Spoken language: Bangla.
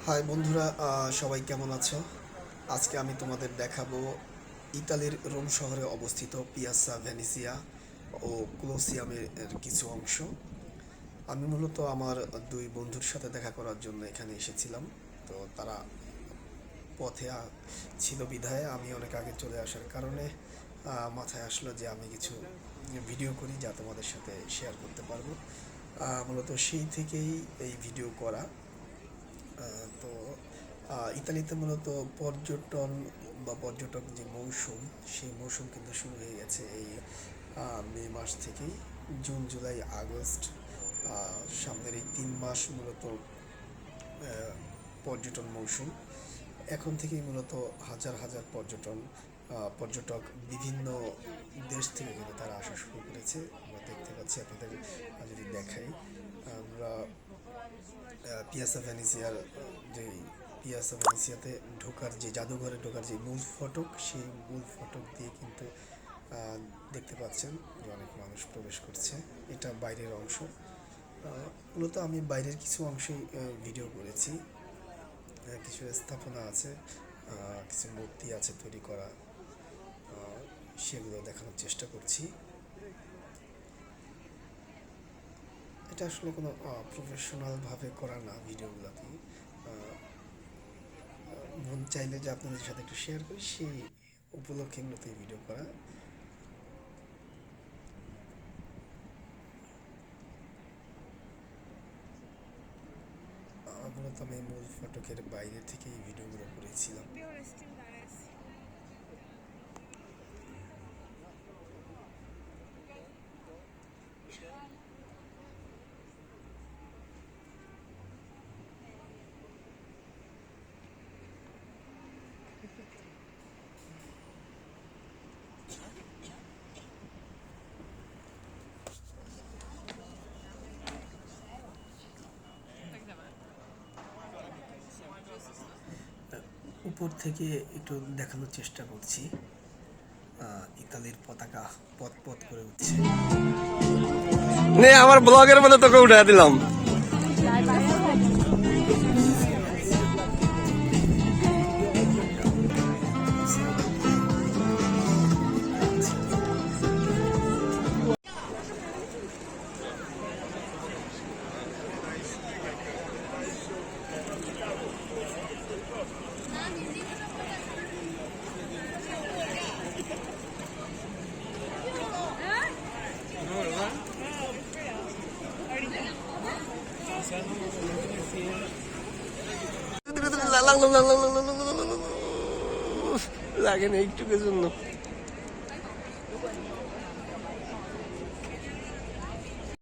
হাই বন্ধুরা, সবাই কেমন আছো? আজকে আমি তোমাদের দেখাবো ইতালির রোম শহরে অবস্থিত পিয়াসা ভেনিসিয়া ও কোলোসিয়ামের কিছু অংশ। আমি মূলত আমার দুই বন্ধুর সাথে দেখা করার জন্য এখানে এসেছিলাম। তো তারা পথে ছিল বিধায় আমি অনেক আগে চলে আসার কারণে মাথায় আসলো যে আমি কিছু ভিডিও করি যা তোমাদের সাথে শেয়ার করতে পারবো। মূলত সেই থেকেই এই ভিডিও করা। তো ইতালিতে মূলত পর্যটন বা পর্যটক যে মৌসুম, সেই মৌসুম কিন্তু শুরু হয়ে গেছে এই মে মাস থেকেই। জুন, জুলাই, আগস্ট, সামনের এই 3 মাস মূলত পর্যটন মৌসুম। এখন থেকেই মূলত হাজার হাজার পর্যটক বিভিন্ন দেশ থেকে কিন্তু তারা আসা শুরু করেছে। আমরা দেখতে পাচ্ছি, আপনাদের যদি দেখাই, আমরা পিয়াসা ভেনিসিয়ার যে পিয়াসা ভেনিসিয়াতে ঢোকার যে জাদুঘরে ঢোকার যে মূল ফটক, সেই মূল ফটক দিয়ে কিন্তু দেখতে পাচ্ছেন যে অনেক মানুষ প্রবেশ করছে। এটা বাইরের অংশ। মূলত আমি বাইরের কিছু অংশই ভিডিও করেছি। কিছু স্থাপনা আছে, কিছু মূর্তি আছে তৈরি করা, সেগুলো দেখানোর চেষ্টা করছি। এটা আসলে কোনো প্রফেশনালভাবে করা না ভিডিওগুলোতে। মন চাইলে যে আপনাদের সাথে একটু শেয়ার করি, সেই উপলক্ষে মূলত এই ভিডিও করা। মূলত আমি মূল ফটকের বাইরে থেকে এই ভিডিওগুলো করেছিলাম। উপর থেকে একটু দেখানোর চেষ্টা করছি। ইতালির পতাকা পথ পথ করে উঠছে। নে আমার ব্লগের মধ্যে তোকে উঠে দিলাম। লাগে না একটুকের জন্য।